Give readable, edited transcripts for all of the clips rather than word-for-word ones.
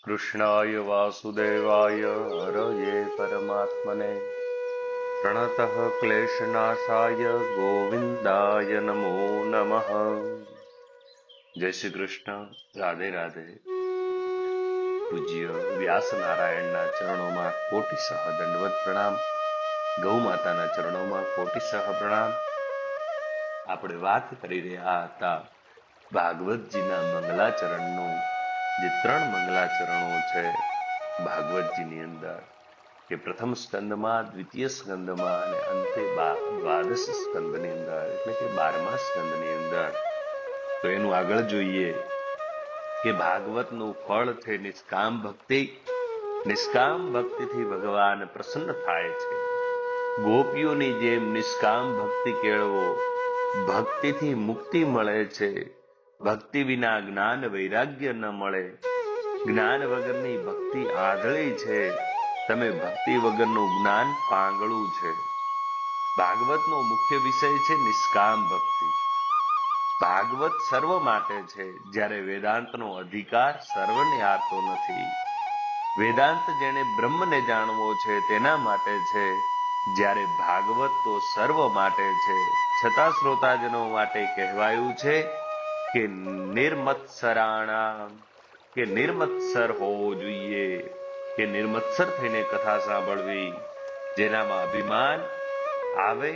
कृष्णाय वासुदेवाय हरये परमात्मने प्रणतः क्लेशनाशाय गोविन्दाय नमो नमः। जय श्री कृष्ण। राधे राधे। પૂજ્ય વ્યાસ નારાયણના ચરણોમાં કોટિસઃ દંડવત પ્રણામ, ગૌ માતાના ચરણોમાં કોટિસઃ પ્રણામ। આપણે વાત કરી રહ્યા હતા ભાગવતજીના મંગલાચરણનું, જે 3 મંગલાચરણો છે ભાગવતજીની અંદર, કે પ્રથમ સ્કંદમાં, દ્વિતીય સ્કંદમાં અને અંતે દ્વાદશ સ્કંદની અંદર, એટલે કે 12મા સ્કંદની અંદર। તો એનું આગળ જોઈએ કે ભાગવતનું ફળ છે નિષ્કામ ભક્તિ। નિષ્કામ ભક્તિથી ભગવાન પ્રસન્ન થાય છે। ગોપીઓની જેમ નિષ્કામ ભક્તિ કેળવો, ભક્તિથી મુક્તિ મળે છે। ભક્તિ વિના જ્ઞાન વૈરાગ્ય ન મળે। જ્ઞાન વગરની ભક્તિ આંધળી છે, તમે ભક્તિ વગરનું જ્ઞાન પાંગળું છે। ભાગવતનો મુખ્ય વિષય છે નિષ્કામ ભક્તિ। ભાગવત સર્વ માટે છે, જ્યારે વેદાંતનો અધિકાર સર્વને આપતો નથી। વેદાંત જેણે બ્રહ્મને જાણવો છે તેના માટે છે, જ્યારે ભાગવત તો સર્વ માટે છે। છતાં શ્રોતાજનો માટે કહેવાયું છે કે નિર્મત્સરાણામ, કે નિર્મત્સર હોવો જોઈએ, કે નિર્મત્સર થઈને કથા સાંભળવી। જેનામાં અભિમાન આવે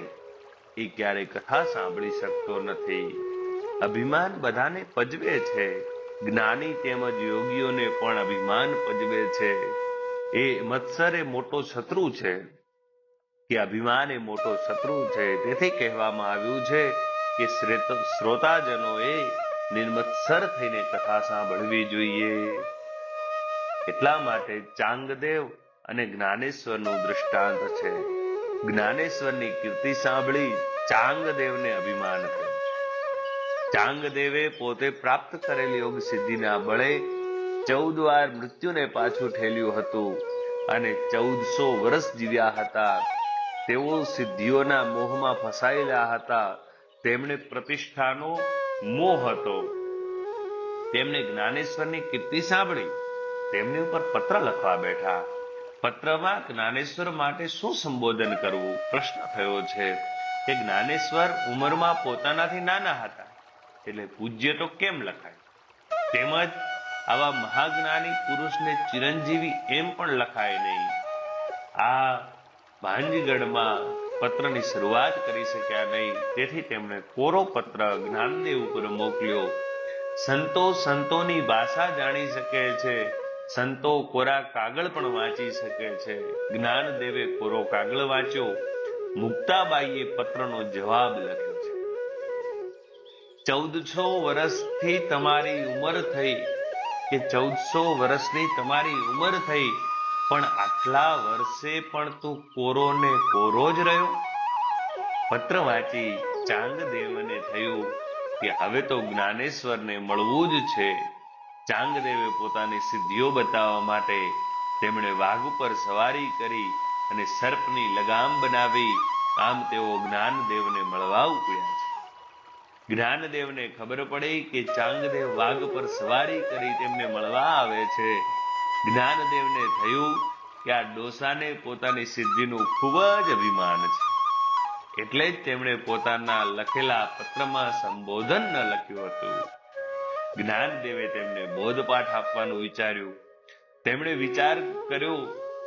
એ ક્યારે કથા સાંભળી શકતો નથી। અભિમાન બધાને પજવે છે, જ્ઞાની તેમજ યોગીઓને પણ અભિમાન પજવે છે। એ મત્સર એ મોટો શત્રુ છે, કે અભિમાન એ મોટો શત્રુ છે। તેથી કહેવામાં આવ્યું છે કે શ્રોતાજનોએ નિર્મત્સર થઈને કથા સાંભળવી જોઈએ। એટલા માટે ચાંગદેવ અને જ્ઞાનેશ્વરનું દૃષ્ટાંત છે। જ્ઞાનેશ્વરની કીર્તિ સાંભળી ચાંગદેવને અભિમાન થયું। ચાંગદેવે પોતે પ્રાપ્ત કરેલ યોગ સિદ્ધિના બળે 14 વાર મૃત્યુને પાછું ઠેલ્યું હતું અને 1400 વર્ષ જીવ્યા હતા। તેઓ સિદ્ધિઓના મોહમાં ફસાયેલા હતા। તેમણે પ્રતિષ્ઠાનો મોહ હતો। તેમણે જ્ઞાનેશ્વરની કીર્તિ સાંભળી, તેમની ઉપર પત્ર લખવા બેઠા। પત્રમાં જ્ઞાનેશ્વર માટે શું સંબોધન કરવું પ્રશ્ન થયો છે કે જ્ઞાનેશ્વર ઉંમરમાં પોતાનાથી નાના હતા, એટલે પૂજ્ય તો કેમ લખાય? તેમજ આવા મહાજ્ઞાની પુરુષને ચિરંજીવી એમ પણ લખાય નહીં। આ ભાંજગઢમાં પત્રની શરૂઆત કરી શક્યા નહીં, તેથી તેમણે કોરો પત્ર જ્ઞાનદેવ ઉપર મોકલ્યો। સંતો સંતોની ભાષા જાણી શકે છે, સંતો કોરા કાગળ પણ વાંચી શકે છે। જ્ઞાનદેવે કોરો કાગળ વાંચ્યો। મુક્તાબાઈએ પત્રનો જવાબ લખ્યો છે। 1400 વર્ષથી તમારી ઉંમર થઈ, કે 1400 વર્ષની તમારી ઉંમર થઈ, પણ આટલા વર્ષે પણ તું કોરો ને કોરો જ રહ્યો? પત્ર વાંચી ચાંગદેવને થયું કે હવે તો જ્ઞાનેશ્વરને મળવું જ છે। ચાંગદેવે પોતાની સિદ્ધિઓ બતાવવા માટે તેમણે વાઘ ઉપર સવારી કરી અને સર્પની લગામ બનાવી। આમ તેઓ જ્ઞાનદેવને મળવા ઉપડ્યા છે। જ્ઞાનદેવને ખબર પડી કે ચાંગદેવ વાઘ પર સવારી કરી તેમને મળવા આવે છે। જ્ઞાનદેવને થયું કે આ ડોસાને પોતાની સિદ્ધિનું ખૂબ જ અભિમાન છે, એટલે જ તેમણે પોતાના લખેલા પત્રમાં સંબોધન ન લખ્યું હતું। જ્ઞાનદેવે તેમને બોધપાઠ આપવાનું વિચાર્યું। તેમણે વિચાર કર્યો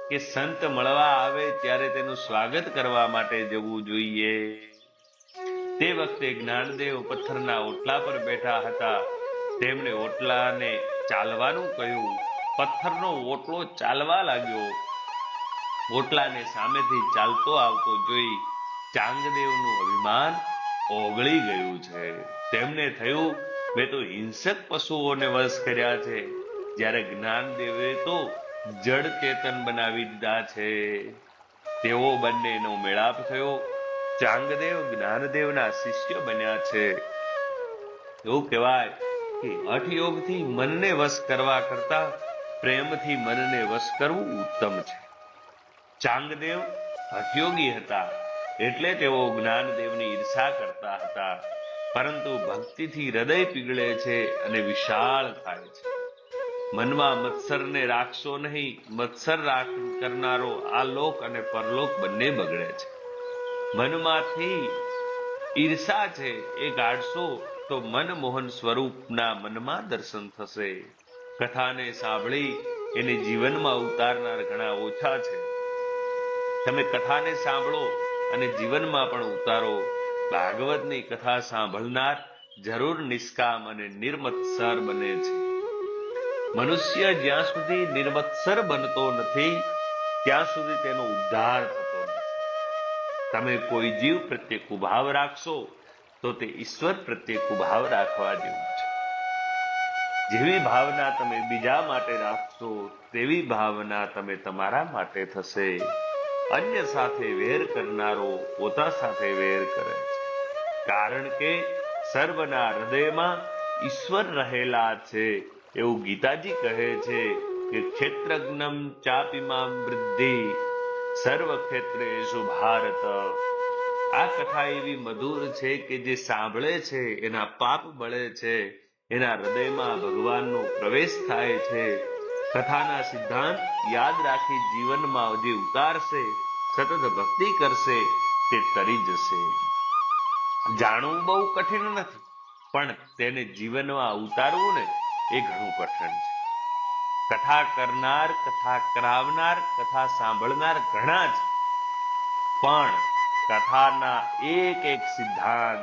કે સંત મળવા આવે ત્યારે તેનું સ્વાગત કરવા માટે જવું જોઈએ। તે વખતે જ્ઞાનદેવ પથ્થરના ઓટલા પર બેઠા હતા। તેમણે ઓટલાને ચાલવાનું કહ્યું। પથ્થરનો ઓટલો ચાલવા લાગ્યો। ઓટલાને સામેથી ચાલતો આવતો જોઈ ચાંગદેવનું અભિમાન ઓગળી ગયું છે। તેમને થયું મેં તો હિંસક પશુઓને વશ કર્યા છે, જ્યારે જ્ઞાનદેવે તો જડ ચેતન બનાવી દીધા છે। તેઓ બંનેનો મેળાપ થયો। ચાંગદેવ જ્ઞાનદેવના શિષ્ય બન્યા છે। એવું કહેવાય કે હઠયોગથી મનને વશ કરવા કરતા પ્રેમથી મનને વશ કરવું ઉત્તમ છે। ચાંગદેવ હઠયોગી હતા, એટલે તેઓ જ્ઞાનદેવની ઈર્ષા કરતા હતા। પરંતુ ભક્તિથી હૃદય પીગળે છે અને વિશાળ થાય છે। મનમાં મત્સરને રાખશો નહીં. મત્સર કરનારો આ લોક અને પરલોક બંને બગડે છે. મનમાંથી ઈર્ષા છે એ કાઢશો તો મનમોહન સ્વરૂપના મનમાં દર્શન થશે. કથાને સાંભળી એને જીવનમાં ઉતારનાર ઘણા ઓછા છે. તમે કથાને સાંભળો અને જીવનમાં પણ ઉતારો. ભાગવતની કથા સાંભળનાર જરૂર નિષ્કામ અને નિર્મત્સર બને છે. મનુષ્ય જ્યાં સુધી નિર્મત્સર બનતો નથી ત્યાં સુધી તેનો ઉદ્ધાર થતો નથી. તમે કોઈ જીવ પ્રત્યે કુભાવ રાખશો તો તે ઈશ્વર પ્રત્યે કુભાવ રાખવા જેવું છે. જેવી ભાવના તમે બીજા માટે રાખશો તેવી ભાવના તમે તમારા માટે થશે. અન્ય સાથે વેર કરનારો પોતા સાથે વેર કરે છે. કારણ કે સર્વના હૃદયમાં ઈશ્વર રહેલા છે. એવું ગીતાજી કહે છે કે ક્ષેત્રજ્ઞમ ચાપિમામ વૃદ્ધિ સર્વ ક્ષેત્રેષુ ભારત. આ કથા એવી મધુર છે કે જે સાંભળે છે એના પાપ બળે છે, એના હૃદયમાં ભગવાનનો પ્રવેશ થાય છે. કથાના સિદ્ધાંત યાદ રાખી જીવનમાં જે ઉતારશે, સતત ભક્તિ કરશે તે તરી જશે. જાણવું બહુ કઠિન નથી, પણ તેને જીવનમાં ઉતારવું ને એ ઘણું કઠિન છે. કથા કરનાર, કથા કરાવનાર, કથા સાંભળનાર ઘણા છે, પણ કથાના એક એક સિદ્ધાંત,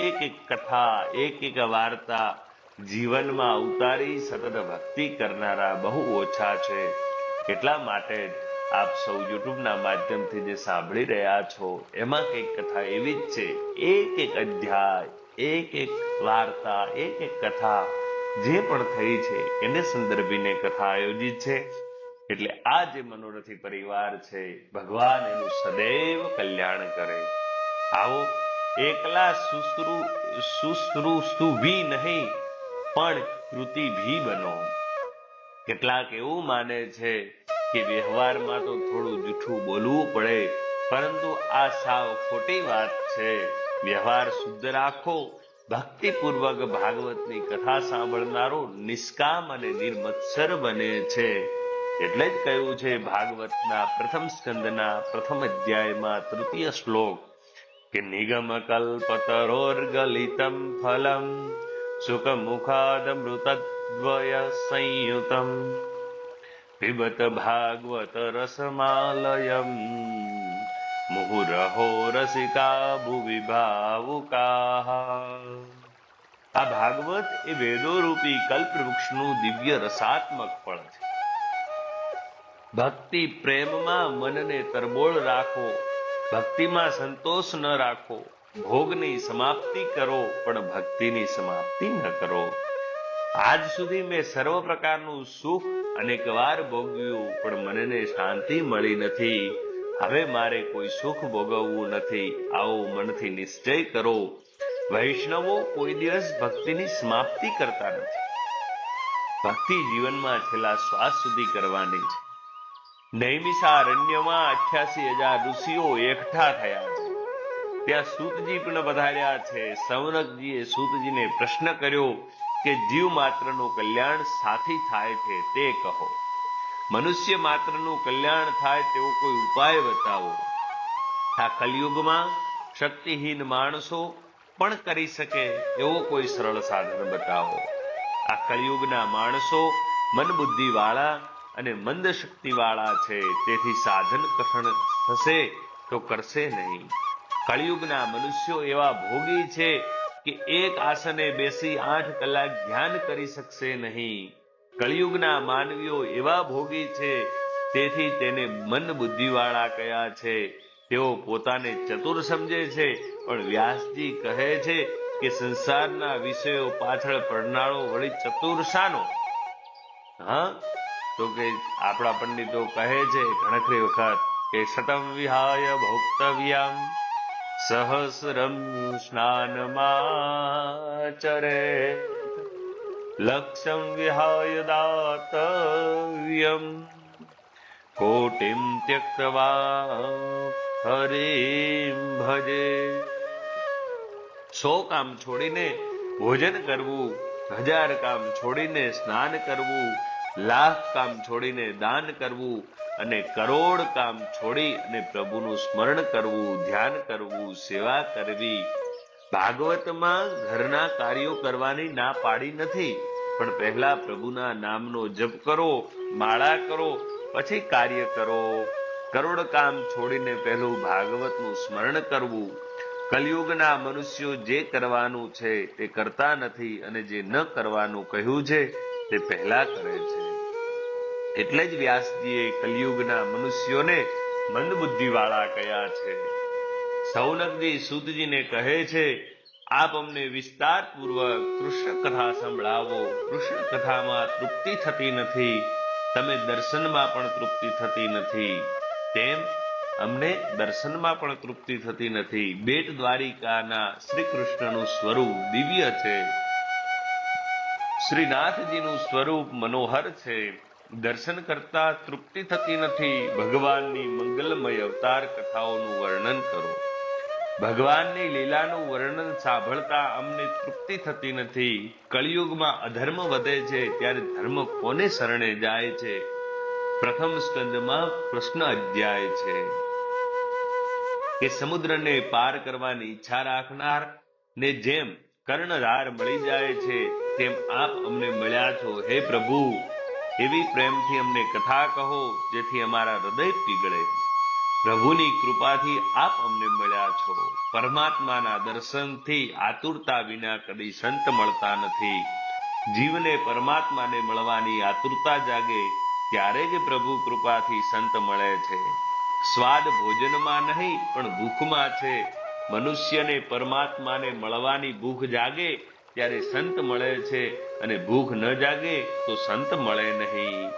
એક એક કથા, એક એક વાર્તા જીવનમાં ઉતારી સતત ભક્તિ કરનારા બહુ ઓછા છે. એટલા માટે આપ સૌ યુટ્યુબના માધ્યમથી જે સાંભળી રહ્યા છો એમાં કઈક કથા એવી જ છે. એક એક અધ્યાય, એક એક વાર્તા, એક એક કથા જે પણ થઈ છે એને સંદર્ભીને કથા આયોજિત છે. એટલે આ જે મનોરથી પરિવાર છે, ભગવાન એનું સદૈવ કલ્યાણ કરે. આવો એકલા શુશ્રૂષુભી નહીં પણ કૃતિભી બનો. કેટલાક એવું માને છે કે વ્યવહારમાં તો થોડું જૂઠું બોલવું પડે, પરંતુ આ સાવ ખોટી વાત છે. વ્યવહાર શુદ્ધ રાખો. ભક્તિપૂર્વક ભાગવતની કથા સાંભળનારો નિષ્કામ અને નિર્મત્સર બને છે. એટલે જ કહ્યું છે ભાગવતના પ્રથમ સ્કંદના પ્રથમ અધ્યાયમાં તૃતીય શ્લોક કે નિગમ કલ્પતરોર્ગલિતમ ફલમ સુખમુખાદમૃતદ્વય સંયુતમ પિબત ભાગવત રસમાલયમ મુહુરહો રસિકા ભુવિ ભાવુકાહ. આ ભાગવત એ વેદોરૂપી કલ્પવૃક્ષનું દિવ્ય રસાત્મક ફળ છે. ભક્તિ પ્રેમમાં મનને તરબોળ રાખો. ભક્તિમાં સંતોષ ન રાખો. ભોગની સમાપ્તિ કરો પણ ભક્તિની સમાપ્તિ ન કરો. આજ સુધી મેં સર્વ પ્રકારનું સુખ અનેક વાર ભોગવ્યું પણ મનને શાંતિ મળી નથી. હવે મારે કોઈ સુખ ભોગવવું નથી. આવો મનથી નિશ્ચય કરો. વૈષ્ણવો કોઈ દિવસ ભક્તિની સમાપ્તિ કરતા નથી. ભક્તિ જીવનમાં છેલ્લા શ્વાસ સુધી કરવાની છે. નૈમિષારણ્યમાં 88,000 ઋષિઓ એકઠા થયા છે. ત્યાં સૂતજી પણ પધાર્યા છે. સૌનકજીએ સૂતજીને પ્રશ્ન કર્યો કે જીવ માત્રનું કલ્યાણ સાથી થાય છે તે કહો. મનુષ્ય માત્રનું કલ્યાણ થાય તેવો કોઈ ઉપાય બતાવો. આ કલયુગમાં શક્તિહીન માણસો પણ કરી શકે એવો કોઈ સરળ સાધન બતાવો. આ કલયુગના માણસો મનબુદ્ધિ વાળા અને મંદ શક્તિ વાળા છે, તેથી સાધન કઠણ થશે તો કરશે નહીં. કળિયુગના મનુષ્યો એવા ભોગી છે કે એક આસને બેસી 8 કલાક ધ્યાન કરી શકશે નહીં. કળિયુગના માનવીઓ એવા ભોગી છે, તેથી તેને મન બુદ્ધિવાળા કયા છે. તેઓ પોતાને ચતુર સમજે છે, પણ વ્યાસજી કહે છે કે સંસારના વિષયો પાછળ પડનારો વળી ચતુર શાનો? હા, તો કે આપણા પંડિતો કહે છે ઘણખરી વખત કે શતમ વિહાય ભોક્તવ્યમ સહસ્રમ સ્નાનમાચરે લક્ષ્યમ વિહાય દાતવ્યમ કોટિમ ત્યક્તવા હરિમ ભજે. 100 કામ છોડીને ભોજન કરવું, 1000 કામ છોડીને સ્નાન કરવું, લાખ કામ છોડીને દાન કરવું અને કરોડ કામ છોડી અને પ્રભુનું સ્મરણ કરવું, ધ્યાન કરવું, સેવા કરવી. ભાગવતમાં ઘરના કાર્યો કરવાની ના પાડી નથી, પણ પહેલા પ્રભુના નામનો જપ કરો, માળા કરો, પછી કાર્ય કરો. કરોડ કામ છોડીને પહેલું ભાગવતનું સ્મરણ કરવું. કલયુગના મનુષ્યો જે કરવાનું છે તે કરતા નથી અને જે ન કરવાનું કહ્યું છે તે પહેલા કરે છે. એટલે જ વ્યાસજીએ કલયુગના મનુષ્યોને મંદબુદ્ધિવાળા કહ્યા છે. સૌનકજી સૂતજીને કહે છે, આપ અમને વિસ્તારપૂર્વક કૃષ્ણ કથા સંભળાવો. કૃષ્ણ કથામાં તૃપ્તિ થતી નથી, તમે દર્શનમાં પણ તૃપ્તિ થતી નથી. તેમ અમને દર્શનમાં પણ તૃપ્તિ થતી નથી. બેટ દ્વારિકાના શ્રી કૃષ્ણનું સ્વરૂપ દિવ્ય છે. શ્રીનાથજીનું સ્વરૂપ મનોહર છે. દર્શન કરતા તૃપ્તિ થતી નથી. ભગવાનની મંગલમય અવતાર કથાઓનું વર્ણન કરો. ભગવાનની લીલાનું વર્ણન સાંભળતા અમને તૃપ્તિ થતી નથી. કળિયુગમાં અધર્મ વધે છે ત્યારે ધર્મ કોને શરણે જાય છે? પ્રથમ સ્કંદમાં પ્રશ્ન અધ્યાય છે કે સમુદ્રને પાર કરવાની ઈચ્છા રાખનાર ને જેમ કર્ણધાર મળી જાય છે તેમ આપ અમને મળ્યા છો. હે પ્રભુ, એવી પ્રેમથી અમને કથા કહો જેથી અમારા હૃદય પીગળે. પ્રભુની કૃપાથી આપ અમને મળ્યા છો. પરમાત્માના દર્શનથી આતુરતા વિના કદી સંત મળતા નથી. જીવને પરમાત્માને મળવાની આતુરતા જાગે ત્યારે જ પ્રભુ કૃપાથી સંત મળે છે. સ્વાદ ભોજનમાં નહીં પણ ભૂખમાં છે. મનુષ્યને પરમાત્માને મળવાની ભૂખ જાગે ત્યારે સંત મળે છે અને ભૂખ ન જાગે તો સંત મળે નહીં.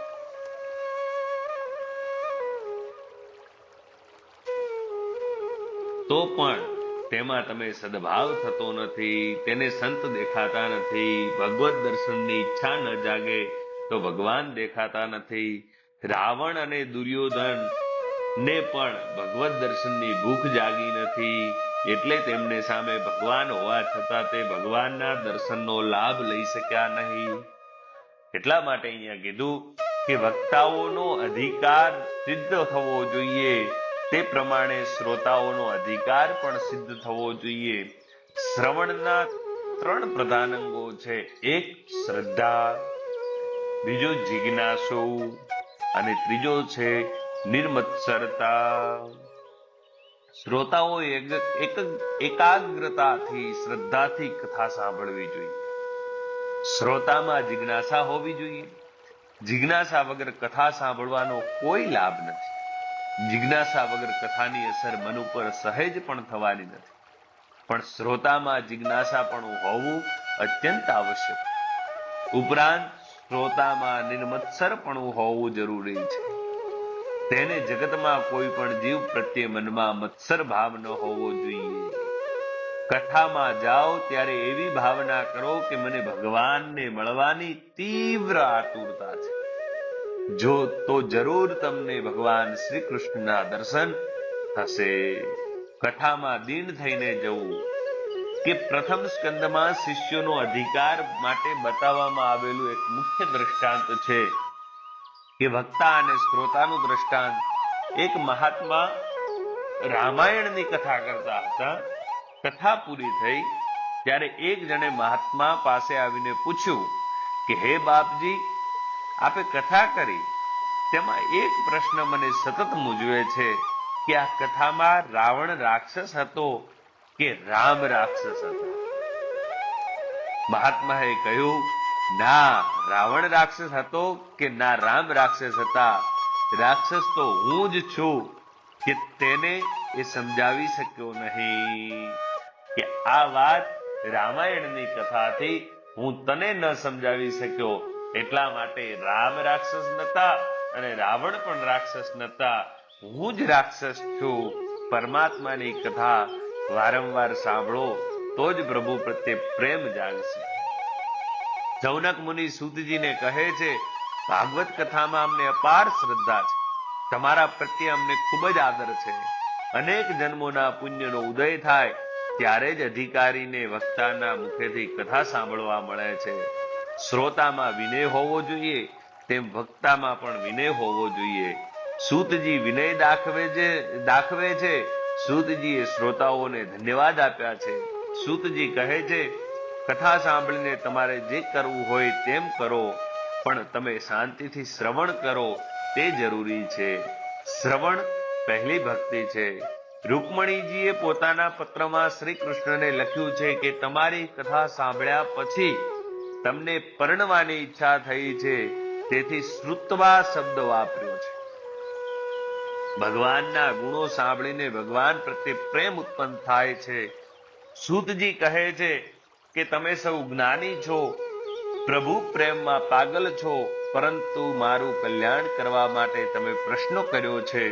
તો પણ તેમાં તમે સદભાવ થતો નથી, તેને સંત દેખાતા નથી. ભગવત દર્શનની ઈચ્છા ન જાગે તો ભગવાન દેખાતા નથી. રાવણ અને દુર્યોધન ને પણ ભગવત દર્શનની ભૂખ જાગી નથી, એટલે તેમને સામે ભગવાન હોવા છતાં તે ભગવાનના દર્શનનો લાભ લઈ શક્યા નહીં. એટલા માટે અહીંયા કીધું કે વક્તાઓનો અધિકાર સિદ્ધ થવો જોઈએ, તે પ્રમાણે શ્રોતાઓનો અધિકાર પણ સિદ્ધ થવો જોઈએ. શ્રવણના 3 પ્રધાન અંગો છે. એક શ્રદ્ધા, બીજો જિજ્ઞાસુ અને ત્રીજો છે નિર્મત્સરતા. શ્રોતાઓ એકાગ્રતાથી, શ્રદ્ધાથી કથા સાંભળવી જોઈએ. શ્રોતામાં જિજ્ઞાસા હોવી જોઈએ. જિજ્ઞાસા વગર કથા સાંભળવાનો કોઈ લાભ નથી. જિજ્ઞાસા વગર કથાની અસર મન ઉપર સહેજ પણ થવાની નથી. પણ શ્રોતામાં જિજ્ઞાસા પણ હોવું અત્યંત આવશ્યક. ઉપરાંત શ્રોતામાં નિર્મત્સર પણ હોવું જરૂરી છે. તેને જગતમાં કોઈ પણ જીવ પ્રત્યે મનમાં મત્સર ભાવ ન હોવો જોઈએ. કથામાં જાઓ ત્યારે એવી ભાવના કરો કે મને ભગવાનને મળવાની તીવ્ર આતુરતા છે. જો તો જરૂર તમને ભગવાન શ્રી કૃષ્ણના દર્શન થશે. કથામાં દીન થઈને જવું. કે પ્રથમ સ્કંદમાં શિષ્યોનો અધિકાર માટે બતાવવામાં આવેલું એક મુખ્ય દ્રષ્ટાંત છે કે વક્તા અને શ્રોતાનું દ્રષ્ટાંત. એક મહાત્મા રામાયણની કથા કરતા હતા. કથા પૂરી થઈ ત્યારે એક જણે મહાત્મા પાસે આવીને પૂછ્યું કે હે બાપજી, આપે કથા કરી, તેમાં એક પ્રશ્ન મને સતત મૂંઝવે છે કે આ કથામાં રાવણ રાક્ષસ હતો કે રામ રાક્ષસ હતા? મહાત્માએ કહ્યું, ના રાવણ રાક્ષસ હતો કે ના રામ રાક્ષસ હતા. રાક્ષસ તો હું જ છું કે તેને એ સમજાવી શક્યો નહીં કે આ વાત રામાયણની કથાથી હું તને ન સમજાવી શક્યો, એટલા માટે રામ રાક્ષસ નતા અને રાવણ પણ રાક્ષસ નતા, હું જ રાક્ષસ છું. પરમાત્માની કથા વારંવાર સાંભળો તો જ પ્રભુ પ્રત્યે પ્રેમ જાગશે. જૌનક મુનિ સૂતજીને કહે છે, ભાગવત કથામાં અમને અપાર શ્રદ્ધા છે. તમારા પ્રત્યે અમને ખૂબ જ આદર છે. અનેક જન્મોના પુણ્યનો ઉદય થાય ત્યારે જ અધિકારીને વક્તાના મુખેથી કથા સાંભળવા મળે છે. શ્રોતામાં વિનય હોવો જોઈએ. તેમ વક્તામાં પણ વિનય હોવો જોઈએ. સૂતજી વિનય દાખવે છે. સૂતજીએ શ્રોતાઓને ધન્યવાદ આપ્યા છે. સૂતજી કહે છે, કથા સાંભળીને તમારે જે કરવું હોય તેમ કરો, પણ તમે શાંતિથી શ્રવણ કરો તે જરૂરી છે. શ્રવણ પહેલી ભક્તિ છે. રૂકમણીજીએ પોતાના પત્રમાં શ્રી કૃષ્ણને લખ્યું છે કે તમારી કથા સાંભળ્યા પછી તમને પરણવાની ઈચ્છા થઈ છે, તેથી શ્રુત્વા શબ્દ વાપર્યો છે. ભગવાનના ગુણો સાંભળીને ભગવાન પ્રત્યે પ્રેમ ઉત્પન્ન થાય છે. સૂતજી કહે છે કે તમે સૌ જ્ઞાની છો, પ્રભુ પ્રેમમાં પાગલ છો, પરંતુ મારું કલ્યાણ કરવા માટે તમે પ્રશ્નો કર્યો છે.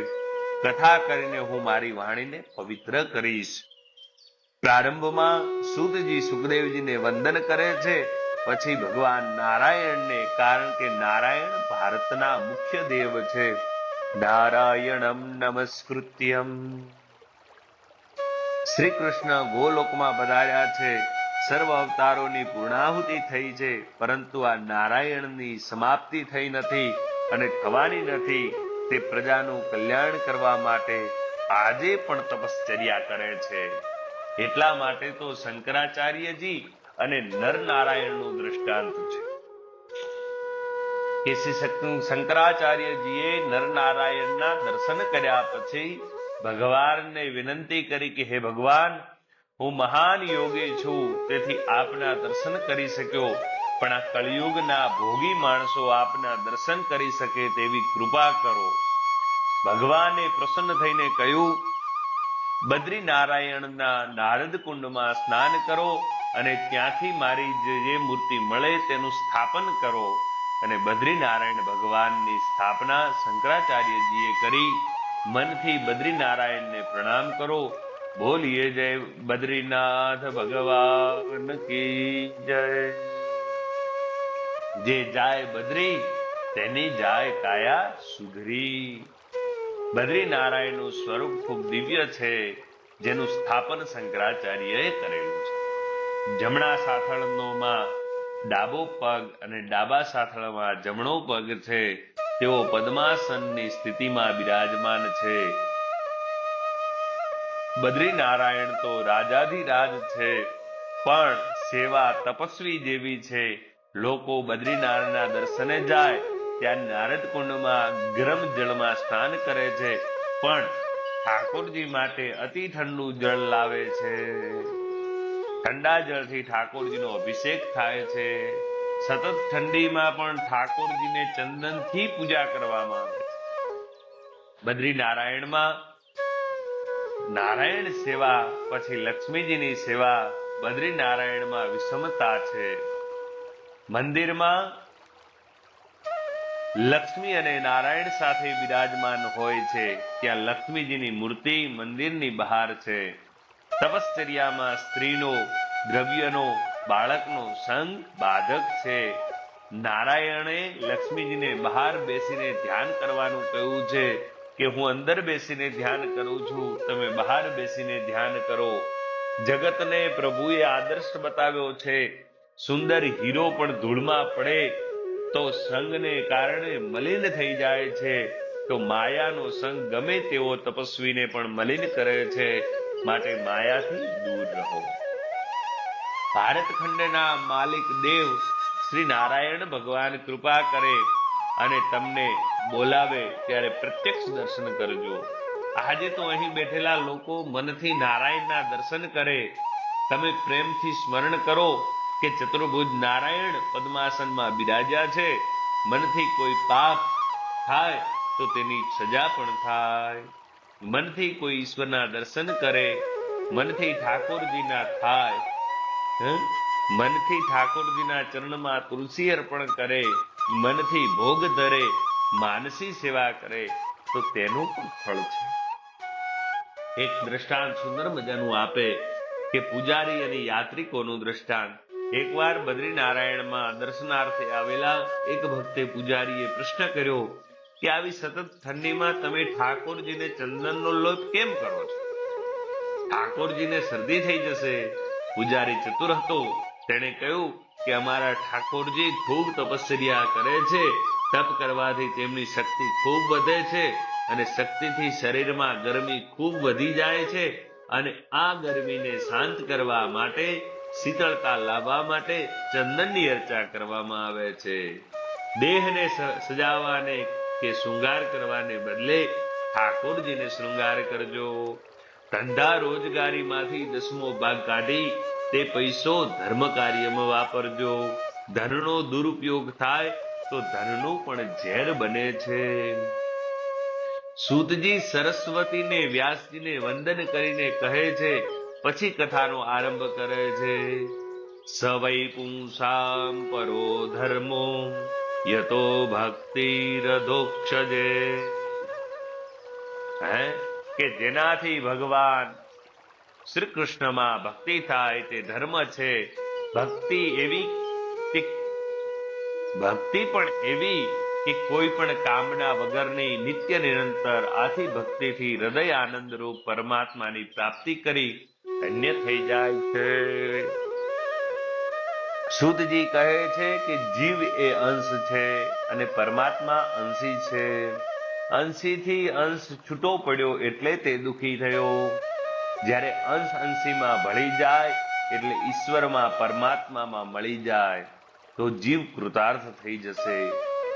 કથા કરીને હું મારી વાણીને પવિત્ર કરીશ. પ્રારંભમાં સૂતજી સુખદેવજીને વંદન કરે છે, પછી ભગવાન નારાયણને, કારણ કે નારાયણ ભારતના મુખ્ય દેવ છે. નારાયણમ નમસ્કૃત્યમ. શ્રી કૃષ્ણ ગોલોકમાં પધાર્યા છે. સર્વ અવતારોની પૂર્ણાહુતિ થઈ છે, પરંતુ આ નારાયણની સમાપ્તિ થઈ નથી અને થવાની નથી. તે પ્રજાનું કલ્યાણ કરવા માટે આજે પણ તપશ્ચર્યા કરે છે. એટલા માટે તો શંકરાચાર્યજી અને નરનારાયણનું દ્રષ્ટાંત છે. કે શ્રી શંકરાચાર્યજીએ નરનારાયણના દર્શન કર્યા પછી ભગવાનને વિનંતી કરી કે હે ભગવાન, હું મહાન યોગી છું, તેથી આપના દર્શન કરી શક્યો, પણ આ કળિયુગના ભોગી માણસો આપના દર્શન કરી શકે તેવી કૃપા કરો. ભગવાને પ્રસન્ન થઈને કહ્યું, બદ્રીનારાયણના નારદ કુંડમાં સ્નાન કરો અને ત્યાંથી મારી જે મૂર્તિ મળે તેનું સ્થાપન કરો. અને બદ્રીનારાયણ ભગવાનની સ્થાપના શંકરાચાર્યજીએ કરી. મનથી બદ્રીનારાયણને પ્રણામ કરો. બોલીએ જય બદ્રીનાથ ભગવાન કી જય. જે જાય બદ્રી તેની જાય કાયા સુધરી. બદ્રીનારાયણનું સ્વરૂપ ખૂબ દિવ્ય છે, જેનું સ્થાપન શંકરાચાર્યએ કરેલું છે. જમણા સાથળનોમાં ડાબો પગ અને ડાબા સાથળમાં જમણો પગ છે. તેઓ પદ્માસનની સ્થિતિમાં બિરાજમાન છે. બદ્રીનારાયણ તો રાજાધિરાજ છે, પણ સેવા તપસ્વી જેવી છે. લોકો બદ્રીનારાયણના દર્શને જાય ત્યાં નારદ કુંડમાં ગરમ જળમાં સ્નાન કરે છે, પણ ઠાકોરજી માટે અતિ ઠંડુ જળ લાવે છે. ઠંડા જળથી ઠાકોરજીનો અભિષેક થાય છે. સતત ઠંડીમાં પણ ઠાકોરજીને ચંદનથી પૂજા કરવામાં આવે છે. બદ્રીનારાયણમાં નારાયણ સેવા પછી લક્ષ્મીજીની સેવા. બદ્રીનારાયણમાં વિષમતા છે. મંદિરમાં લક્ષ્મી અને નારાયણ સાથે બિરાજમાન હોય છે. ત્યાં લક્ષ્મીજીની મૂર્તિ મંદિરની બહાર છે. તપશ્ચર્યામાં સ્ત્રીનો, દ્રવ્યનો, બાળકનો સંગ બાધક છે. નારાયણે લક્ષ્મીજીને બહાર બેસીને ધ્યાન કરવાનું કહ્યું છે કે હું અંદર બેસીને ધ્યાન કરું છું, તમે બહાર બેસીને ધ્યાન કરો. જગતને પ્રભુએ આદર્શ બતાવ્યો છે. સુંદર હીરો પણ ધૂળમાં પડે તો સંગને કારણે મલિન થઈ જાય છે, તો માયાનો સંગ ગમે તેવો તપસ્વીને પણ મલિન કરે છે. માટે માયાથી દૂર રહો. ભારત ખંડના માલિક દેવ શ્રી નારાયણ ભગવાન કૃપા કરે અને તમને બોલાવે ત્યારે પ્રત્યક્ષ દર્શન કરજો. આજે તો અહીં બેઠેલા લોકો મનથી નારાયણના દર્શન કરે. તમે પ્રેમથી સ્મરણ કરો કે ચતુર્ભુજ નારાયણ પદ્માસનમાં બિરાજ્યા છે. મનથી કોઈ પાપ થાય તો તેની સજા પણ થાય. મનથી કોઈ ઈશ્વરના દર્શન કરે, મનથી ઠાકોરજીના થાય, મનથી ઠાકોરજીના ચરણમાં તુલસી અર્પણ કરે, મનથી ભોગ ધરે, માનસી સેવા કરે તો તેનું પણ ફળ છે. એક દ્રષ્ટાંત સુંદર મજાનું આપે કે પૂજારી અને યાત્રિકોનું દ્રષ્ટાંત. એકવાર બદ્રીનારાયણમાં દર્શનાર્થે આવેલા એક ભક્તે પૂજારીએ પ્રશ્ન કર્યો કે આવી સતત ઠંડીમાં તમે ઠાકોરજીને ચંદનનો લોપ કેમ કરો છો? ઠાકોરજીને શરદી થઈ જશે. પૂજારી ચતુર હતો. તેણે કહ્યું કે અમારા ઠાકોરજી ખૂબ તપશ્ચર્યા કરે છે, તપ કરવાથી તેમની શક્તિ ખૂબ વધે છે અને શક્તિથી શરીરમાં ગરમી ખૂબ વધી જાય છે અને આ ગરમીને શાંત કરવા માટે, શીતળતા લાવવા માટે ચંદનની અર્ચા કરવામાં આવે છે. દેહને સજાવવાને કે શૃંગાર કરવાને બદલે ઠાકોરજીને શૃંગાર કરજો. ધંધા રોજગારીમાંથી 10મો ભાગ કાઢી તે પૈસો ધર્મ કાર્યમાં વાપરજો. ધનનો દુરુપયોગ થાય તો ધનનું પણ ઝેર બને છે. સૂતજી સરસ્વતીને વ્યાસજીને વંદન કરીને કહે છે, પછી કથાનો આરંભ કરે છે. સ વૈ પુંસામ પરો ધર્મો યતો ભક્તિરધોક્ષજે. કે જેનાથી ભગવાન શ્રી કૃષ્ણમાં ભક્તિ થાય તે ધર્મ છે. ભક્તિ પણ એવી કે કોઈ પણ કામના વગરની નિત્ય નિરંતર. આથી ભક્તિથી હૃદય આનંદ રૂપ પરમાત્માની પ્રાપ્તિ કરી ધન્ય થઈ જાય છે. સૂતજી કહે છે કે જીવ એ અંશ છે અને પરમાત્મા અંશી છે. અંશીથી અંશ છૂટો પડ્યો એટલે તે દુઃખી થયો. જ્યારે અંશ અંશીમાં ભળી જાય એટલે ઈશ્વરમાં પરમાત્મામાં મળી જાય તો જીવ કૃતાર્થ થઈ જશે.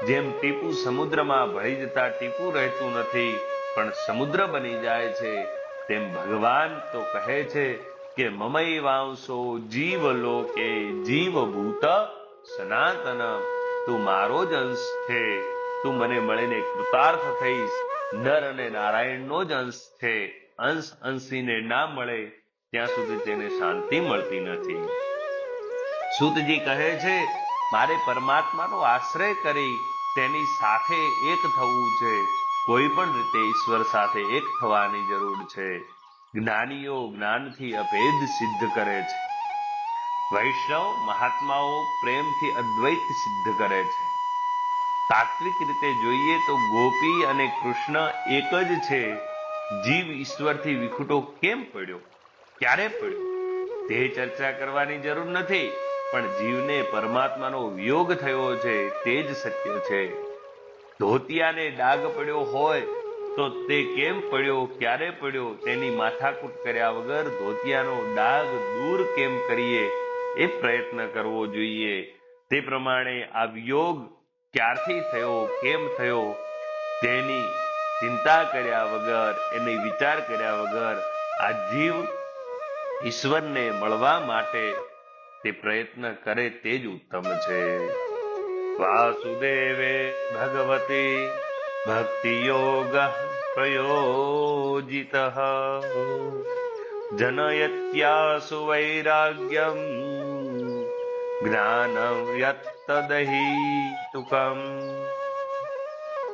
જેમ ટીપું સમુદ્રમાં ભળી જતા ટીપું રહેતું નથી પણ સમુદ્ર બની જાય છે, તેમ ભગવાન તો કહે છે કે મમૈવાંશો જીવ લોકે જીવભૂત સનાતન. તું મારો જ અંશ છે. તું મને મળીને કૃતાર્થ થઈશ. નર અને નારાયણનો જ અંશ છે. અંશ અંશીને ના મળે ત્યાં સુધી તેને શાંતિ મળતી નથી. સૂતજી કહે છે, મારે પરમાત્માનો આશ્રય કરી તેની સાથે એક થવું છે. કોઈ પણ રીતે ઈશ્વર સાથે એક થવાની જરૂર છે. જ્ઞાનીઓ જ્ઞાનથી અભેદ સિદ્ધ કરે છે. વૈષ્ણવ મહાત્માઓ પ્રેમથી અદ્વૈત સિદ્ધ કરે છે. તાત્વિક રીતે જોઈએ તો ગોપી અને કૃષ્ણ એક જ છે. જીવ ઈશ્વરથી વિખૂટો કેમ પડ્યો, ક્યારે પડ્યો તે ચર્ચા કરવાની જરૂર નથી, પણ જીવને પરમાત્માનો વિયોગ થયો છે તે જ સત્ય છે. ધોતિયાને ડાઘ પડ્યો હોય તો તે કેમ પડ્યો, ક્યારે પડ્યો તેની માથાકૂટ કર્યા વગર ધોતિયાનો ડાઘ દૂર કેમ કરીએ એ પ્રયત્ન કરવો જોઈએ. તે પ્રમાણે આ વિયોગ ક્યારથી થયો, કેમ થયો તેની ચિંતા કર્યા વગર, એની વિચાર કર્યા વગર આ જીવ ઈશ્વરને મળવા માટે તે પ્રયત્ન કરે તે જ ઉત્તમ છે. વાસુદેવે ભગવતી ભક્તિ યોગ પ્રયોજિત જનયત્યાસુ વૈરાગ્યમ જ્ઞાનમ યત્તદહિતુકમ.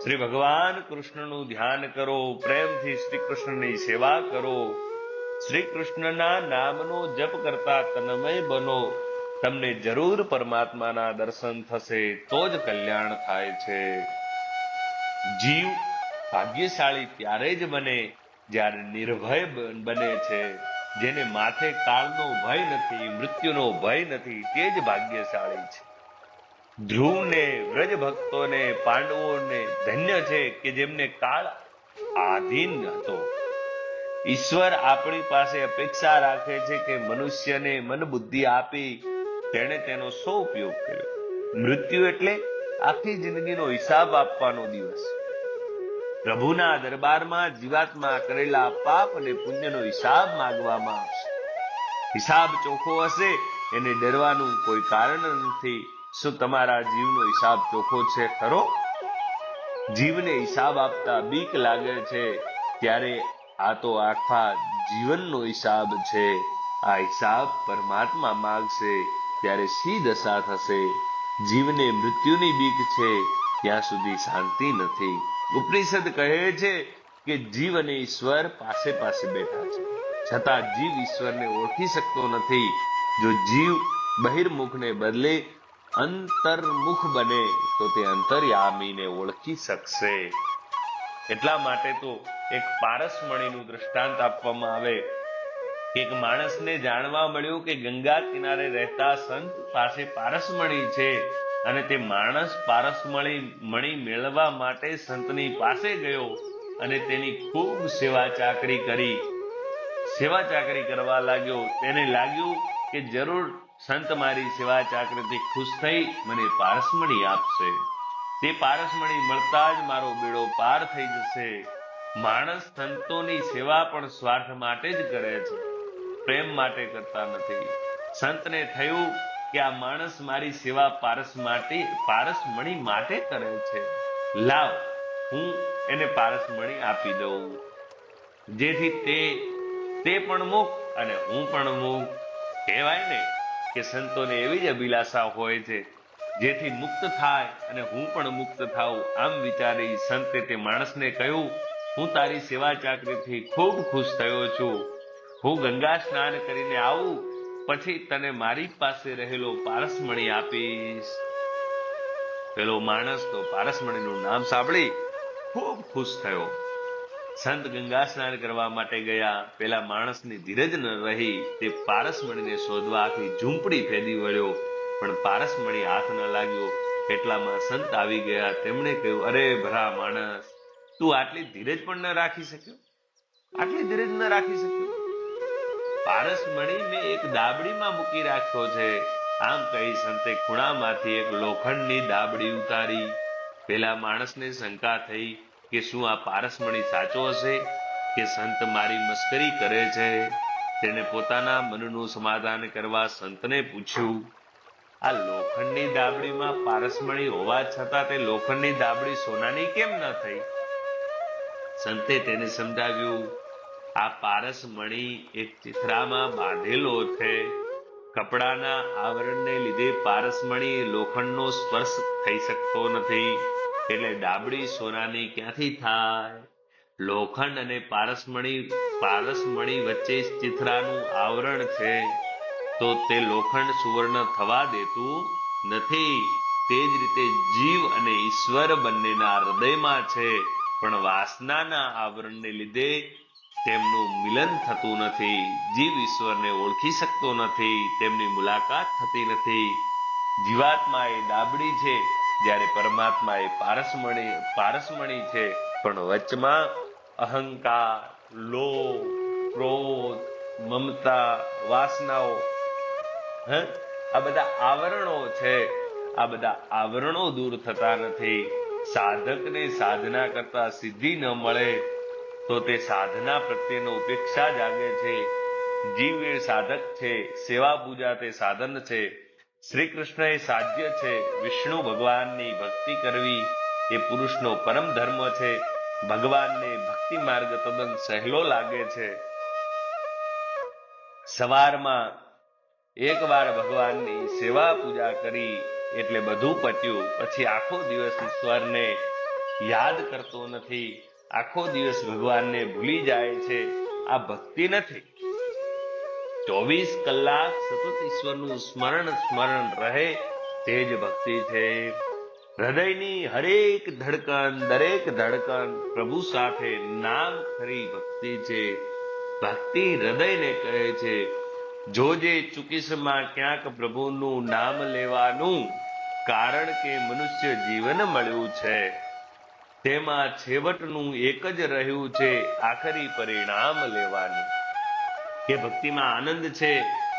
શ્રી ભગવાન કૃષ્ણનું ધ્યાન કરો, પ્રેમથી શ્રી કૃષ્ણની સેવા કરો, શ્રી કૃષ્ણના નામનો જપ કરતા તન્મય બનો. તમને જરૂર પરમાત્માના દર્શન થશે તો જ કલ્યાણ થાય છે. જીવ ભાગ્યશાળી ત્યારે જ બને જ્યારે નિર્ભય બને છે. જેને માથે કાળનો ભય નથી, મૃત્યુનો ભય નથી, તે જ ભાગ્યશાળી છે. ધ્રુવને, વ્રજ ભક્તોને, પાંડવોને ધન્ય છે કે જેમને કાળ આધીન હતો. ઈશ્વર આપણી પાસે અપેક્ષા રાખે છે કે મનુષ્યને મન બુદ્ધિ આપી તેણે તેનો શો ઉપયોગ કર્યો. મૃત્યુ એટલે આખી જિંદગીનો હિસાબ આપવાનો દિવસ. પ્રભુના દરબારમાં જીવાત્મા કરેલા પાપ અને પુણ્યનો હિસાબ માંગવામાં આવશે. હિસાબ ચોખ્ખો હશે એને ડરવાનું કોઈ કારણ નથી. શું તમારા જીવનો હિસાબ ચોખ્ખો છે ખરો? જીવને હિસાબ આપતા બીક લાગે છે ત્યારે આ તો આખા જીવનનો હિસાબ છે. આ હિસાબ પરમાત્મા માંગશે ત્યારે શી દશા થશે? જીવને મૃત્યુની બીક છે ત્યાં સુધી શાંતિ નથી. ઉપનિષદ કહે છે કે જીવ અને ઈશ્વર પાસે પાસે બેઠા છે, છતાં જીવ ઈશ્વરને ઓળખી શકતો નથી. જો જીવ બહિર્મુખને બદલે અંતર્મુખ બને તો તે અંતર્યામીને ઓળખી શકશે. એટલા માટે તો એક પારસમણીનું દૃષ્ટાંત આપવામાં આવે. એક માણસને જાણવા મળ્યું કે ગંગા કિનારે રહેતા સંત પાસે પારસમણી છે. અને તે માણસ પારસમણી મેળવવા માટે સંતની પાસે ગયો અને તેની ખૂબ સેવા ચાકરી કરવા લાગ્યો. તેને લાગ્યું કે જરૂર સંત મારી સેવા ચાકરીથી ખુશ થઈ મને પારસમણી આપશે. તે પારસમણી મળતા જ મારો બેડો પાર થઈ જશે. માણસ સંતોની સેવા પણ સ્વાર્થ માટે જ કરે છે, પ્રેમ માટે કરતા નથી. સંતને થયું કે આ માણસ મારી સેવા પારસમણી માટે કરે છે, લાવ હું એને પારસમણી આપી દઉં, જેથી તે પણ મુક્ત અને હું પણ મુક્ત. કહેવાય ને કે સંતોને એવી જ અભિલાષા હોય છે, જેથી મુક્ત થાય અને હું પણ મુક્ત થાઉં. આમ વિચારી સંતે તે માણસને કહ્યું, હું તારી સેવા ચાકરીથી ખૂબ ખુશ થયો છું. હું ગંગા સ્નાન કરીને આવું પછી તને મારી પાસે રહેલો પારસમણી આપીશ. પેલો માણસ તો પારસમણીનું નામ સાંભળી ખૂબ ખુશ થયો. સંત ગંગા સ્નાન કરવા માટે ગયા. પેલા માણસની ધીરજ ન રહી. તે પારસમણીને શોધવા આખી ઝૂંપડી ફેદી વળ્યો, પણ પારસમણી હાથ ન લાગ્યો. એટલામાં સંત આવી ગયા. તેમણે કહ્યું, અરે ભલા માણસ, તું આટલી ધીરજ પણ ન રાખી શક્યો? પારસમણી મેં એક દાબડીમાં મૂકી રાખ્યો છે. આમ કહી સંતે ખૂણામાંથી એક લોખંડની દાબડી ઉતારી. પેલા માણસને શંકા થઈ કે શું આ પારસમણી સાચો હશે કે સંત મારી મસ્કરી કરે છે. તેને પોતાના મનનું સમાધાન કરવા સંતને પૂછ્યું, આ લોખંડની દાબડીમાં પારસમણી હોવા છતાં તે લોખંડની દાબડી સોનાની કેમ ન થઈ? સંતે તેને સમજાવ્યું, આ પારસમણી એક ચિથરામાં બાંધેલો છે. કપડાના આવરણને લીધે પારસમણી લોખંડનો સ્પર્શ થઈ શકતો નથી, એટલે દાબડી સોનાની ક્યાંથી થાય? લોખંડ અને પારસમણી વચ્ચે ચિથરાનું આવરણ છે, તો તે લોખંડ સુવર્ણ થવા દેતું નથી. તે જ રીતે જીવ અને ઈશ્વર બંનેના હૃદયમાં છે, પણ વાસનાના આવરણને લીધે તેમનું મિલન થતું નથી. જીવ ઈશ્વરને ઓળખી શકતો નથી, તેમની મુલાકાત થતી નથી. જીવાત્મા એ દાબડી છે, જ્યારે પરમાત્મા એ પારસમણી છે. પણ વચમાં અહંકાર, લોભ, ક્રોધ, મમતા, વાસનાઓ, આ બધા આવરણો છે. આ બધા આવરણો દૂર થતા નથી. સાધકને સાધના કરતા સિદ્ધિ ન મળે તો તે સાધના પ્રત્યેનો ઉપેક્ષા જાગે છે. જીવ એ સાધક છે, સેવા પૂજા તે સાધન છે. શ્રી કૃષ્ણ એ સાધ્ય છે. વિષ્ણુ ભગવાનની ભક્તિ કરવી એ પુરુષનો પરમ ધર્મ છે. ભગવાનને ભક્તિ માર્ગ તદ્દન સહેલો લાગે છે. સવારમાં એકવાર ભગવાનની સેવા પૂજા કરી એટલે બધું પત્યું. પછી આખો દિવસ ઈશ્વરને યાદ કરતો નથી, આખો દિવસ ભગવાનને ભૂલી જાય છે. આ ભક્તિ નથી. 24 કલાક સતત ઈશ્વરનું સ્મરણ રહે તે જ ભક્તિ છે. હૃદયની દરેક ધડકન પ્રભુ સાથે નામ ખરી ભક્તિ છે. ભક્તિ હૃદયને કહે છે, જોજે ચૂકીશમાં ક્યાંક પ્રભુનું નામ લેવાનું, કારણ કે મનુષ્ય જીવન મળ્યું છે, તેમાં છેવટનું એક જ રહ્યું છે, આખરી પરિણામ લેવાનું. કે ભક્તિમાં આનંદ છે,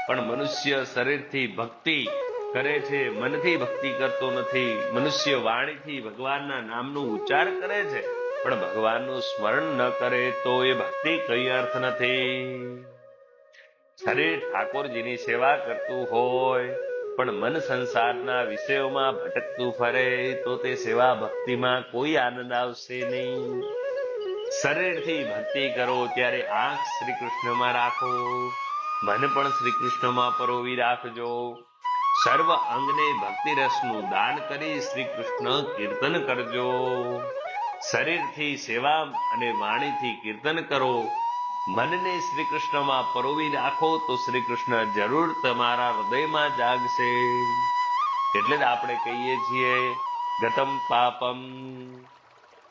પણ મનુષ્ય શરીરથી ભક્તિ કરે છે, મનથી ભક્તિ કરતો નથી. મનુષ્ય વાણીથી ભગવાનના નામનો ઉચ્ચાર કરે છે, પણ ભગવાનનું સ્મરણ ન કરે તો એ ભક્તિ કઈ અર્થ નથી. શરીર ઠાકોરજીની સેવા કરતું હોય, પણ મન સંસારના વિષયોમાં ભટકતું ફરે તો તે સેવા ભક્તિમાં કોઈ આનંદ આવશે નહીં. શરીરથી ભક્તિ કરો ત્યારે આંખ શ્રી કૃષ્ણમાં રાખો, મન પણ શ્રી કૃષ્ણમાં પરોવી રાખજો. સર્વ અંગને ભક્તિ રસનું દાન કરી શ્રી કૃષ્ણ કીર્તન કરજો. શરીરથી સેવા અને વાણીથી કીર્તન કરો, મનને શ્રી કૃષ્ણમાં પરોવી રાખો તો શ્રી કૃષ્ણ જરૂર તમારા હૃદયમાં જાગશે. એટલે જ આપણે કહીએ છીએ, ગતમ પાપમ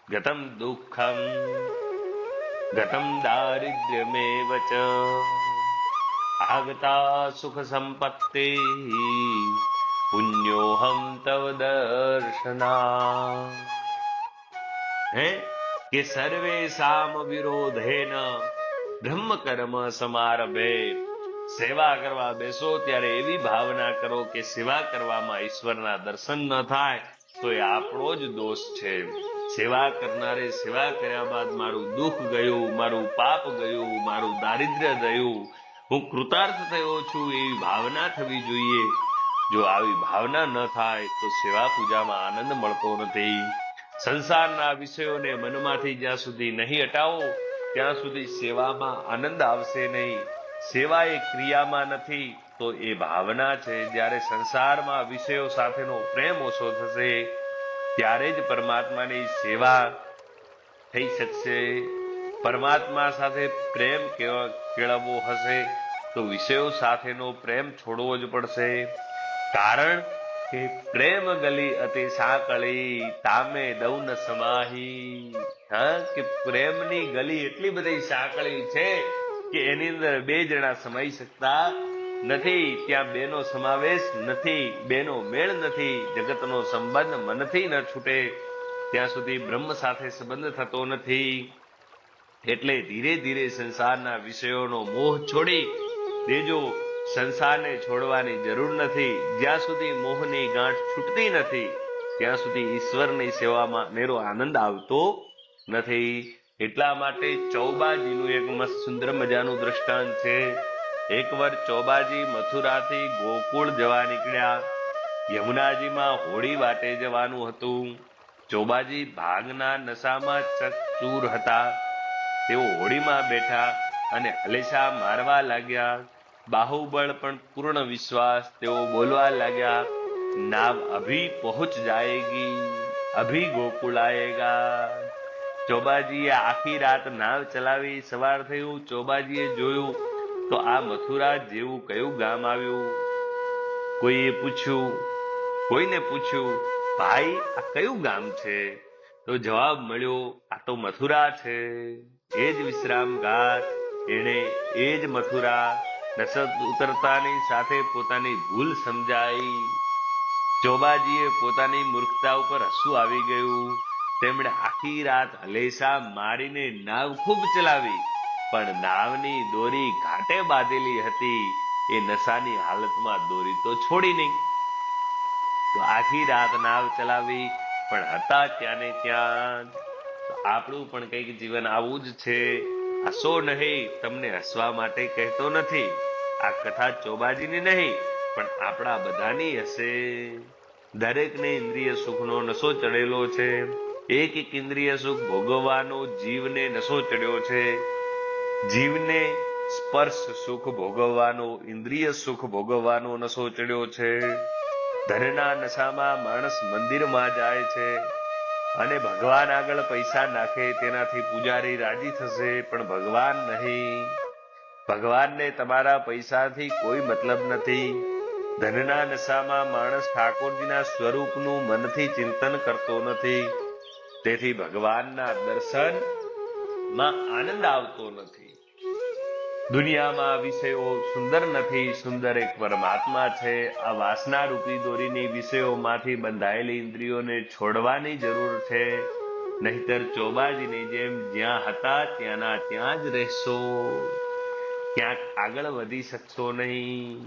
ગતમ દુઃખમ ગતમ દારિદ્ર્યમેવ ચ આગતા સુખ સંપત્તિ પુણ્યોહમ તવ દર્શના. હે કે સર્વે સામ વિરોધેન બ્રહ્મ કર્મ સમારભે. સેવા કરવા બેસો ત્યારે એવી ભાવના કરો કે સેવા કરવામાં ઈશ્વરના દર્શન ન થાય તો એ આપણો જ દોષ છે. સેવા કરનારે સેવા કર્યા બાદ મારું દુઃખ ગયું, મારું પાપ ગયું, મારું દારિદ્ર્ય ગયું, હું કૃતાર્થ થયો છું, એવી ભાવના થવી જોઈએ. જો આવી ભાવના ન થાય તો સેવા પૂજામાં આનંદ મળતો નથી. સંસારના વિષયોને મનમાંથી જ્યાં સુધી નહીં હટાવો ત્યાં સુધી સેવામાં આનંદ આવશે નહીં. સેવા એ ક્રિયામાં નથી તો એ ભાવના છે. જ્યારે સંસારમાં વિષયો સાથેનો પ્રેમ ઓછો થશે ત્યારે જ પરમાત્માની સેવા થઈ શકશે. પરમાત્મા સાથે પ્રેમ કેળવવો હશે તો વિષયો સાથેનો પ્રેમ છોડવો જ પડશે. કારણ કે પ્રેમ ગલી અતિ સાંકળી તામે દૌન સમાહી. હા, કે પ્રેમની ગલી એટલી બધી સાંકળી છે કે એની અંદર બે જણા સમાઈ શકતા નથી. ત્યાં બેનો સમાવેશ નથી, બેનો મેળ નથી. જગતનો સંબંધ મનથી ન છૂટે ત્યાં સુધી બ્રહ્મ સાથે સંબંધ થતો નથી. એટલે ધીરે ધીરે સંસારના વિષયોનો મોહ છોડી દેજો. સંસારને છોડવાની જરૂર નથી. જ્યાં સુધી મોહની ગાંઠ છૂટતી નથી ત્યાં સુધી ઈશ્વરની સેવામાં મેરો આનંદ આવતો નથી. એટલા માટે ચૌબાજીનું એક મસ્ત સુંદર મજાનું દ્રષ્ટાંત છે. એકવાર ચૌબાજી મથુરાથી ગોકુળ જવા નીકળ્યા. યમુનાજીમાં હોળી વાટે જવાનું હતું. ચૌબાજી ભાગના નશામાં ચકચૂર હતા. તેઓ હોડીમાં બેઠા અને હલેશા મારવા લાગ્યા. બાહુબળ પણ પૂર્ણ વિશ્વાસ. તેઓ બોલવા લાગ્યા, નાવ અભી પહોંચ જાયેગી, અભી ગોકુળ આયેગા. ચૌબાજીએ આખી રાત નાવ ચલાવી. સવાર થયું, ચૌબાજીએ જોયું તો આ મથુરા જેવું કયું ગામ આવ્યું. કોઈને પૂછ્યું, ભાઈ આ કયું ગામ છે? તો જવાબ મળ્યો, આ તો મથુરા છે. એ જ વિશ્રામ ઘાટ, એને એ જ મથુરા. નશત ઉતરતાની સાથે પોતાની ભૂલ સમજાઈ. ચૌબાજીએ પોતાની મૂર્ખતા ઉપર હસવું આવી ગયું. તેમણે આખી રાત હલેસા મારીને નાવ ખૂબ ચલાવી, પણ નાવની દોરી ઘાટે બાંધેલી હતી. એ નશાની હાલતમાં દોરી તો છોડી નહીં. તો આખી રાત નાવ ચલાવી પણ હતા ત્યાં ને ત્યાં. આપણું પણ કંઈક જીવન આવું જ છે. હસો નહીં, તમને હસવા માટે કહેતો નથી. આ કથા ચૌબાજીની નહીં પણ આપણા બધાની હશે. દરેકને ઇન્દ્રિય સુખનો નશો ચડેલો છે. એક એક ઇન્દ્રિય સુખ ભોગવવાનો જીવને નશો ચડ્યો છે. જીવને સ્પર્શ સુખ ભોગવવાનો, ઇન્દ્રિય સુખ ભોગવવાનો નશો ચડ્યો છે. ધનના નશામાં માણસ મંદિરમાં જાય છે અને ભગવાન આગળ પૈસા નાખે તેનાથી પૂજારી રાજી થશે, પણ ભગવાન નહીં. ભગવાનને તમારા પૈસાથી કોઈ મતલબ નથી. ધનના નશામાં માણસ ઠાકોરજીના સ્વરૂપનું મનથી ચિંતન કરતો નથી. તેથી ભગવાનના દર્શનમાં આનંદ આવતો નથી. દુનિયામાં વિષયો સુંદર નથી, સુંદર એક પરમાત્મા છે. આ વાસના રૂપી દોરીની વિષયોમાંથી બંધાયેલી ઇન્દ્રિયોને છોડવાની જરૂર છે. નહીતર ચૌબાજીની જેમ જ્યાં હતા ત્યાંના ત્યાં જ રહેશો, ક્યાંક આગળ વધી શકશો નહીં.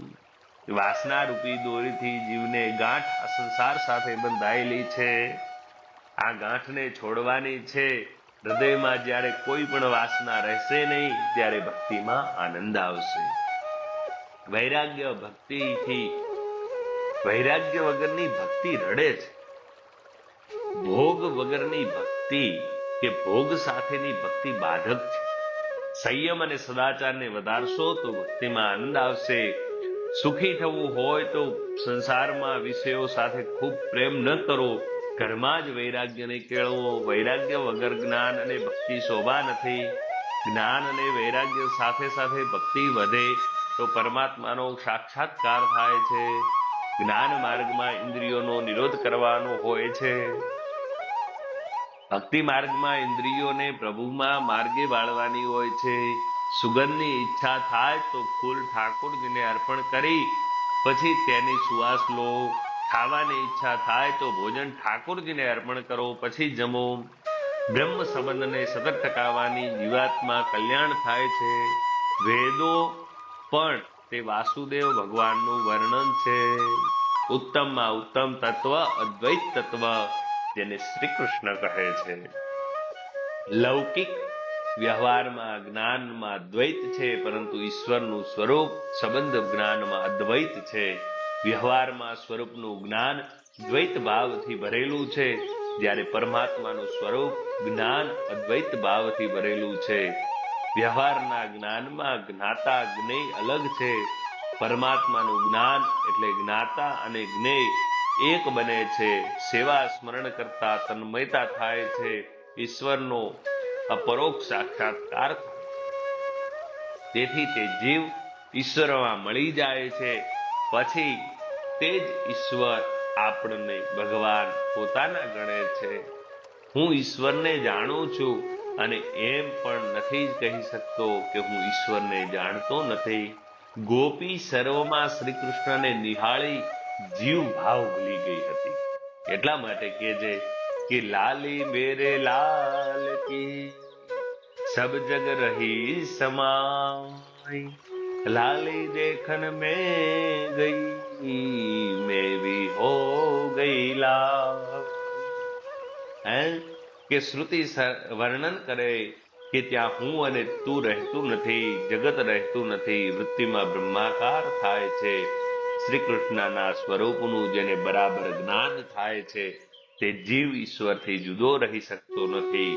વાસના રૂપી દોરીથી જીવને ગાંઠ આ સંસાર સાથે બંધાયેલી છે. આ ગાંઠને છોડવાની છે. હૃદયમાં જ્યારે કોઈ પણ વાસના રહેશે નહીં ત્યારે ભક્તિમાં આનંદ આવશે. વૈરાગ્ય વગરની ભક્તિ રડે છે. ભોગ વગરની ભક્તિ કે ભોગ સાથેની ભક્તિ બાધક છે. સંયમ અને સદાચારને વધારશો તો ભક્તિમાં આનંદ આવશે. સુખી થવું હોય તો સંસારમાં વિષયો સાથે ખૂબ પ્રેમ ન કરો. ઘરમાં જ વૈરાગ્યને કેળવો. વૈરાગ્ય વગર જ્ઞાન અને ભક્તિ શોભા નથી. જ્ઞાન અને વૈરાગ્ય સાથે સાથે ભક્તિ વધે તો પરમાત્માનો સાક્ષાત્કાર થાય છે. જ્ઞાન માર્ગમાં ઇન્દ્રિયોનો નિરોધ કરવાનો હોય છે. ભક્તિ માર્ગમાં ઇન્દ્રિયોને પ્રભુમાં માર્ગે વાળવાની હોય છે. સુગંધની ઈચ્છા થાય તો ફૂલ ઠાકોરજીને અર્પણ કરી પછી તેની સુવાસ લો. ખાવાની ઈચ્છા થાય તો ભોજન ઠાકોરજીને અર્પણ કરો, પછી જમો. બ્રહ્મ સંબંધને સતત ટકાવવાની જીવાત્મા કલ્યાણ થાય છે. વેદો પણ તે વાસુદેવ ભગવાનનું વર્ણન છે. ઉત્તમમાં ઉત્તમ તત્વ અદ્વૈત તત્વ, જેને શ્રી કૃષ્ણ કહે છે. લૌકિક વ્યવહારમાં જ્ઞાનમાં દ્વૈત છે, પરંતુ ઈશ્વરનું સ્વરૂપ સંબંધ જ્ઞાનમાં અદ્વૈત છે. વ્યવહારમાં સ્વરૂપનું જ્ઞાન દ્વૈત ભાવથી ભરેલું છે, જ્યારે પરમાત્માનું સ્વરૂપ જ્ઞાન અદ્વૈત ભાવથી ભરેલું છે. વ્યવહારના જ્ઞાનમાં જ્ઞાતા જ્ઞેય અલગ છે. પરમાત્માનું જ્ઞાન એટલે જ્ઞાતા અને જ્ઞેય એક બને છે. સેવા સ્મરણ કરતા તન્મયતા થાય છે. ઈશ્વરનો અપરોક્ષ સાક્ષાત્કાર થાય. તેથી તે જીવ ઈશ્વરમાં મળી જાય છે. પછી તે જ ઈશ્વર આપણને ભગવાન પોતાના ગણે છે. હું ઈશ્વરને જાણું છું અને એમ પણ નથી કહી શકતો કે હું ઈશ્વરને જાણતો નથી. ગોપી સર્વમાં શ્રી કૃષ્ણને નિહાળી જીવ ભાવ ભૂલી ગઈ હતી. એટલા માટે કે જે कि लाली मेरे लाल की सब जग रही समाई, लाली देखन में गई मैं भी हो गई लाल. કે શ્રુતિ વર્ણન કરે કે ત્યાં હું અને તું રહેતું નથી, જગત રહેતું નથી, વૃત્તિમાં બ્રહ્માકાર થાય છે. શ્રી કૃષ્ણના સ્વરૂપનું જેને બરાબર જ્ઞાન થાય છે તે જીવ ઈશ્વરથી જુદો રહી શકતો નથી.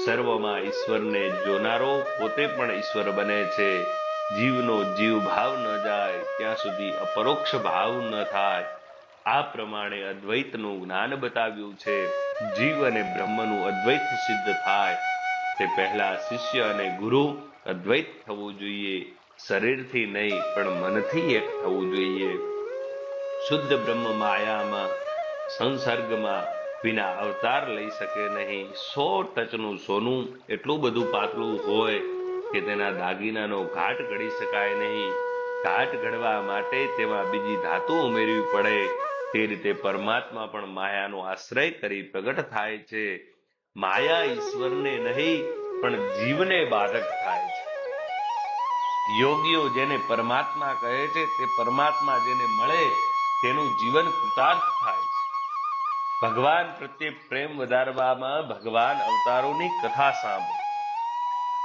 સર્વમાં ઈશ્વરને જોનારો પોતે પણ ઈશ્વર બને છે. જીવનો જીવ ભાવ ન જાય ત્યાં સુધી અપરોક્ષ ભાવ ન થાય. આ પ્રમાણે અદ્વૈતનું જ્ઞાન બતાવ્યું છે. જીવ અને બ્રહ્મનું અદ્વૈત સિદ્ધ થાય તે પહેલા શિષ્ય અને ગુરુ અદ્વૈત થવું જોઈએ. શરીરથી નહીં પણ મનથી એક થવું જોઈએ. શુદ્ધ બ્રહ્મ માયામાં સંસર્ગમાં વિના અવતાર લઈ શકે નહીં. 100 ટચનું સોનું એટલું બધું પાતળું હોય કે તેના દાગીનાનો ઘાટ ઘડી શકાય નહીં. ઘાટ ઘડવા માટે તેમાં બીજી ધાતુ ઉમેરવી પડે. તે રીતે પરમાત્મા પણ માયાનો આશ્રય કરી પ્રગટ થાય છે. માયા ઈશ્વરને નહીં પણ જીવને બાધક થાય છે. યોગીઓ જેને પરમાત્મા કહે છે તે પરમાત્મા જેને મળે તેનું જીવન કૃતાર્થ થાય છે. ભગવાન પ્રત્યે પ્રેમ વધારવામાં ભગવાન અવતારોની કથા સાંભળો.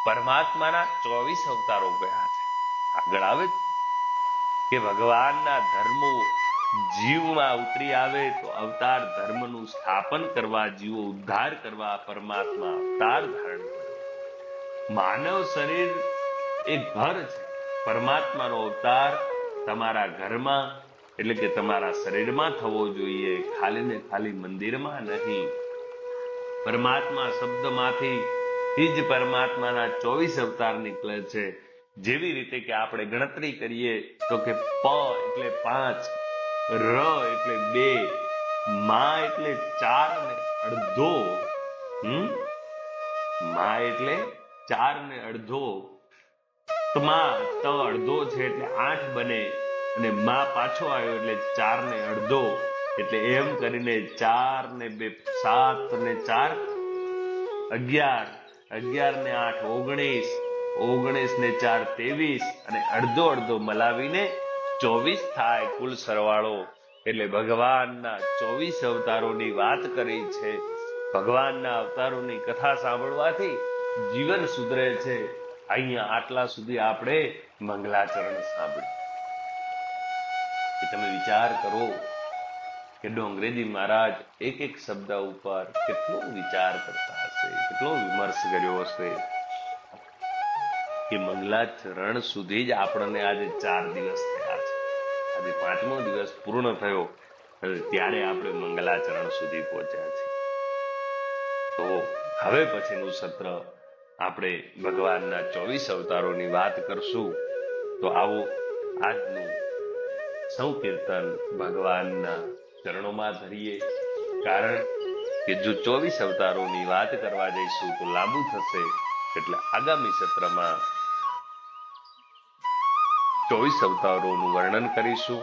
પરમાત્માના 24 અવતારો ગયા છે. આગળ આવે કે ભગવાનના ધર્મો જીવમાં ઉતરી આવે તો અવતાર ધર્મનું સ્થાપન કરવા, જીવો ઉદ્ધાર કરવા પરમાત્મા અવતાર ધારણ કરે. માનવ શરીર એક ઘર છે. પરમાત્માનો અવતાર તમારા ઘરમાં એટલે કે તમારા શરીરમાં થવો જોઈએ, ખાલી ને ખાલી મંદિરમાં નહીં. પરમાત્મા શબ્દમાંથી જ પરમાત્માના 24 અવતાર નીકળે છે. જેવી રીતે કે આપણે ગણતરી કરીએ તો કે પ એટલે 5, ર એટલે 2, મા એટલે 4 ને અડધો, મા એટલે 4 ને અડધો, તમા ત અડધો છે એટલે 8 બને, અને મા પાછો આવ્યો એટલે 4 ને અડધો, એટલે એમ કરીને 4 ને 2 7 ને 4 11, 11 ને 8 19, 19 ને 4 23, અને અડધો અડધો મલાવીને 24 થાય કુલ સરવાળો. એટલે ભગવાનના 24 અવતારોની વાત કરી છે. ભગવાનના અવતારોની કથા સાંભળવાથી જીવન સુધરે છે. અહીંયા આટલા સુધી આપણે મંગલાચરણ સાંભળ્યું. તમે વિચાર કરો કે ડોંગરેજી મહારાજ એક એક શબ્દ ઉપર કેટલો વિચાર કરતા હશે, કેટલો વિમર્શ કર્યો હશે કે મંગલાચરણ સુધી જ આપણને આજે 4 દિવસ થયા છે. આજે 5મો દિવસ પૂર્ણ થયો ત્યારે આપણે મંગલાચરણ સુધી પહોંચ્યા છીએ. તો હવે પછીનું સત્ર આપણે ભગવાનના 24 અવતારોની વાત કરશું. તો આવો આજનું સંકીર્તન ભગવાનના ચરણોમાં ધરીએ. કારણ કે જો 24 અવતારોની વાત કરવા જઈશું તો લાંબુ થશે. એટલે આગામી સત્રમાં 24 અવતારોનું વર્ણન કરીશું.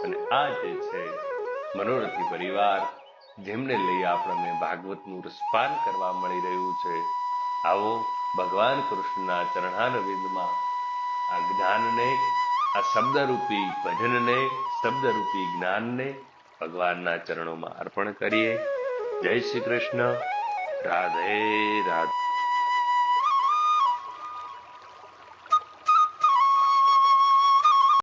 અને આ જે છે મનોરથી પરિવાર, જેમને લઈ આપણને ભાગવતનું રસપાન કરવા મળી રહ્યું છે. આવો ભગવાન કૃષ્ણના ચરણારવિંદમાં આ જ્ઞાનને, આ શબ્દરૂપી ભજનને, શબ્દરૂપી જ્ઞાનને ભગવાનના ચરણોમાં અર્પણ કરીએ. જય શ્રી કૃષ્ણ. રાધે રાધે.